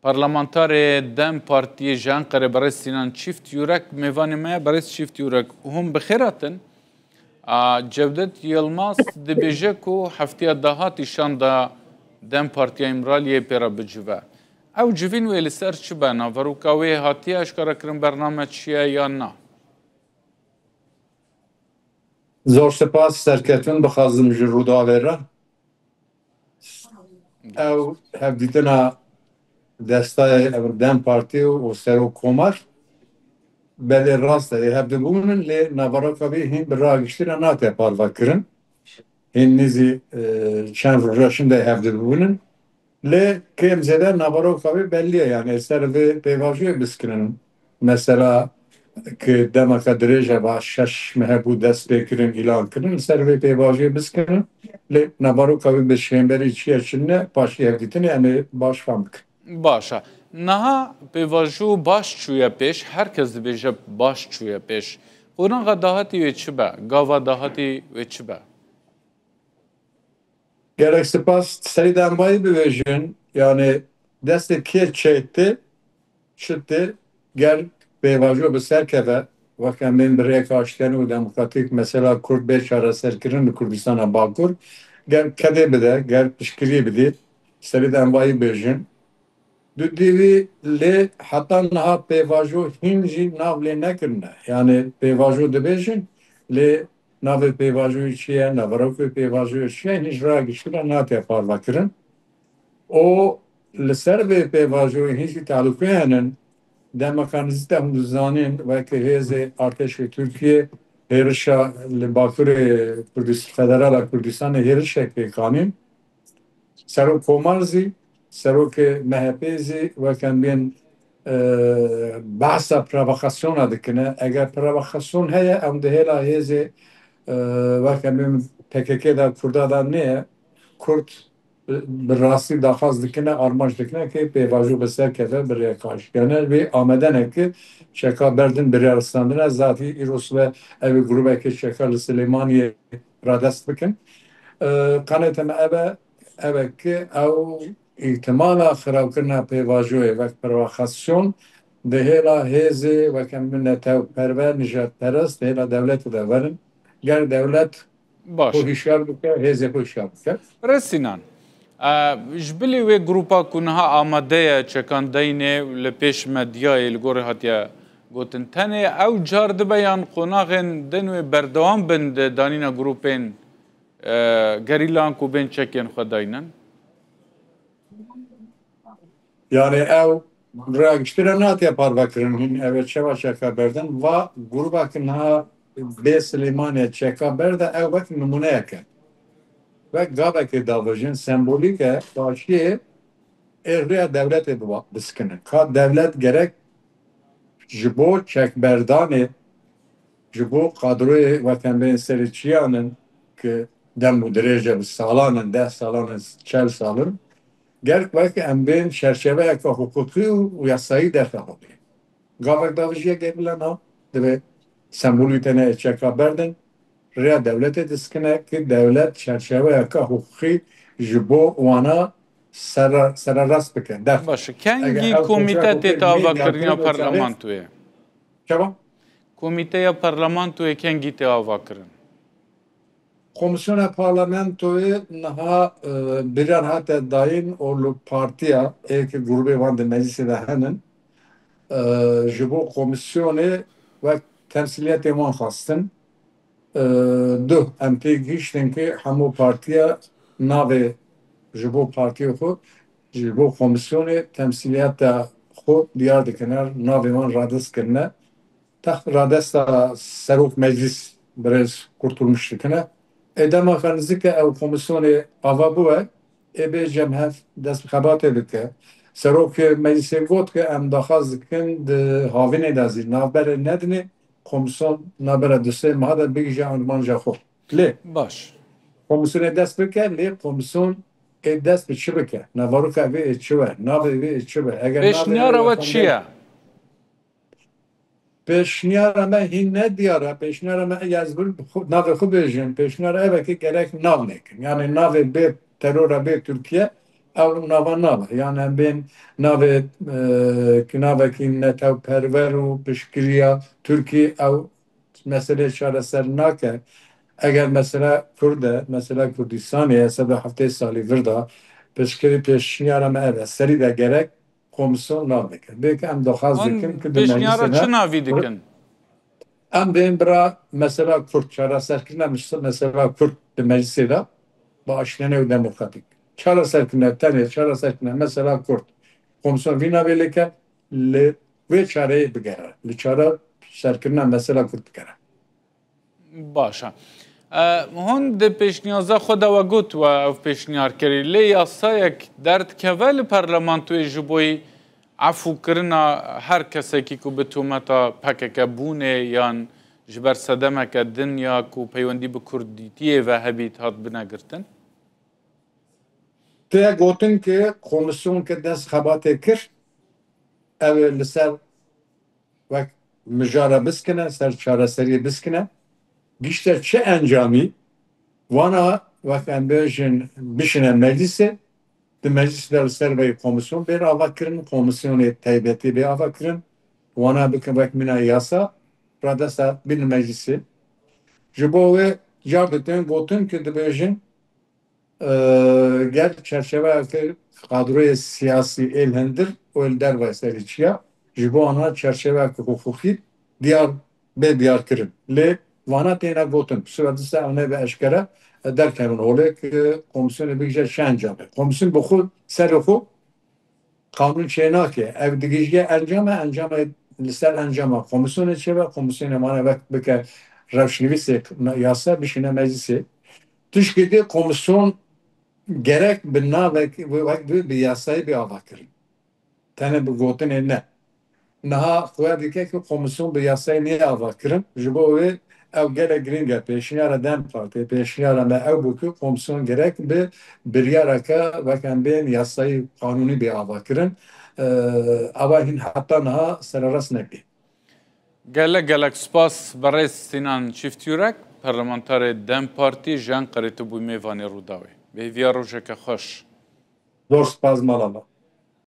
parlamentarê Dem Partiyê ji Enqerê berez Sinan Çîft Yûrek mêvanê me ye berez Çîft Yûrek hûn bi xêr hatin. Cevdet Yılmaz dibêje ku heftiya dahatî şanda Dem Partiya İmraliyê pêra bicive. Ew civîn wê li ser çi be? Naveroka wê hatiye eşkarakirin bername çi ye yan na? Zor spas serketin bixwazim ji Rûdawê re ew hevdîtina destayê Dem Partî û Serokkomar belê rast e hevdibûnin lê naveroka wê hîn bi ragiştîna nate parvekirin. Hîn nîzî çend roja şimdi hevdibûnin lê kêm zêde naveroka wê belli ye yani ser vê pêvajiyê biskirin. Mesela ki demeka dirêje va şeş mehebû dest pêkirin îlan kirin ser vê pêvajiyê biskirin lê naveroka wê bi şêmberî çi ye çi ne paşî hevdîtinê em ê baş fam bikin. Başa. Niha pêvajo baş çûye pêş, herkes dibêje baş çûye pêş. Qûnaxa dahatî wê çi be? Gava dahatî wê çi be? Gerek spas serî dembayî bibêjin yani destê kê çêtî çittî ger pêvajo bi ser keve wek em bên bi rêka aştiyanî û demokratîk mesela Kurd bê çareserkirin li Kurdistana Bakur ger kedê bide ger piştgirî bidî serî dembayî bêjin. Du dîvî lê heta niha pêvajo hîn jî nav lê nekirine. Yani pêvajo dibêjin lê navê pêvajoyê çi ye, naverokê pêvajoyê çi ye hîn ji ragiştîna nate parvekirin. O li ser vê pêvajoyê hîn jî tehlûkê henin demeka nizî te hûn dizanîn wekî Hêzê Artêşê Tirkiye hêrişa li Bakurê Federala Kurdistanê hêrişek pêkanîn. Serokkomar zî serokê MHP zî wek em bên behsa provokasyona dikine. Eger provokasyon heye em di hêla Hêzê wek em bên PKK da Kurda da neye Kurd bi rastî daxwaz dikine armanc dikine ki pêvajo bi ser keve bi rêkaştiyanê wê amedenekî çeka berdin biryaristandine zatî îros ve ev grubekî çeka li Silêmaniyê radest bikin. Kanêtê me ev e ki ew îhtimala xirabkirina pêvajoyê wek provokasyon di hêla Hêzê wek em bin netewperver nijadperest di hêla dewletê de verin. Ger dewlet xwe hişyar bike, Hêzê xwe hişyar bike. Birez Sinan, ji bilî wê grupa ku niha amade ye çekandeyinê li pêş medyayê li gorî hatiye gotin tenê ew car dibe yan qonaxên din wê berdewam bin di danîna grupên gerîlan ku bên çekên xwe dayînin? Yani ew ragiştîna nate parvekirin hîn ev ê çawa çeka berdin va grubekî niha bê Silêmaniyê çeka berde ew wek nimuneyek e. Wek gavekê davêjin sembolîk e başiyê rêya dewletê biskinin. Ka dewlet gerek ji bo çekberdanê ji bo kadroyê wek em bên serî çiyanin ki dem û dirêje bi salan 10 salan çel salin gerek wek em bên çerçeveyeka hukukî û yasayî derxebî. Gavek davêjiye gebile na dibe sembolî tenê çeka berdin rêya dewletê diskine ki dewlet çerçeveyeka hukukî ji bo wana sererast bike. Baş, kengî komîte tê avakirina parlamentoyê? Çawa? Komîteya parlamentoyê kengî tê avakirin? Komisyona parlamentoyê niha biryan hate dayîn û li partiya êkî grubê wan di meclisê de henin ji bo komisyonê wek temsîliyetê wan xwastin. Du em pê gihîştin ki hemû partiya navê ji bo partiyê xwe ji bo komisyonê temsîliyeta xwe diyar dikine navê wan radest kirine. Text radesta serok meclis birêz Kurtulmuş dikine. Demeka nizîke ew komisyonê ava bûye bêjim hev dest bi xebatê dike. Serokê meclisê got ki em daxwaz dikin di havînê de zî navberê nedinê komisyon nabere di sê meha de bigîje armanca xwe. Lê baş. Komisyonê dest bike lê komisyon dest bi çi bike? Naveroka vê çi be? Navê vê çi be? Pêşniyara we çi ye? Pêşniyara me hîn ne diyara pêşniyara me ez bil navê xwe bêjin pêşniyara ev ki gerek nav nekin. Yani navê bê terora bê Tirkiye او ناوا yani ben nave navekî netewperwer û piştgiriya Türkiye ew meselê çareser nake. Eger mesela Kurd mesela Kurdistanê sebe heftê salî vir da piştgirî pêşniyara me ev e serî de gerek komisyon navdike. Bêke em dixwaz Hon dikin ki di pêşniyara meclisê çi me navî dikin? em bên bira mesela Kurd çareserkirina mesela Kurd di meclisê de bağışlayan ev demokratik. Çara serkine, tane çara serkine mesela Kürt. Komisyon vina velike le ve çareyi bigere. Le çara serkine mesela Kürt bigere. Başa. Hon di pêşniyaza xwe de we got we ev pêşniyar kirî. Lê yasayek derdkeve li parlamentoyê ji bo efûkirina her kesekî ku bi tûmeta PKK bûnê yan ji ber sedemeke din ya ku peywendî bi Kurdîtiyê ve hebît hat binegirtin? Te gotin ki komisyon ki dest xebatê kir ev li ser vek mijara biskine, ser çareseriyê biskine. Gişte çi encamî vana vek em bêjin bişine meclisê di meclisê li ser vê komisyon bê ava kirin, komisyonê taybetî bê ava kirin. Wana bikin vek mina yasa radesa bin meclisi. Ji bo wê car ditin gotin ki dibêjin gel çerçeveyekê kadroya siyasî êlhindir û li derve serî çiya ji bo ana çerçeveyekê hukukî diyar bê diyar kirin. Lê vana têne gotin. Pişiya dîsa ew nebe eşkere derkevin olê ki komisyonê bigîje çi encame. Komisyon bi xwe serê xwe kanun çênakê. Ev digîjge encame li ser encama komisyonê çêve komisyonê wana vek bike rewşnivîsê yasa bişine meclisê. Tiştî komisyon gerek bi navek bi yasayê bi ava kirin. Tene bi gotinê ne. Niha xwe dike ki komisyon bi yasayê nê ava kirin. Ji bo wê ew gelek girîng e pêşniyara Dem Partî pêşniyara me ew bû ki komisyon gerek bi biryareke vek em bên yasayî kanûnî bi ava kirin. Ava hîn heta niha sererast nekî. Gelek gelek spas berê Sinan Çîftiyûrek, parlamenterê Dem Partî ji Enqerê tibû mêvanê Rûdawê. Bêhêviya rojeke xweş. Zor spas malama.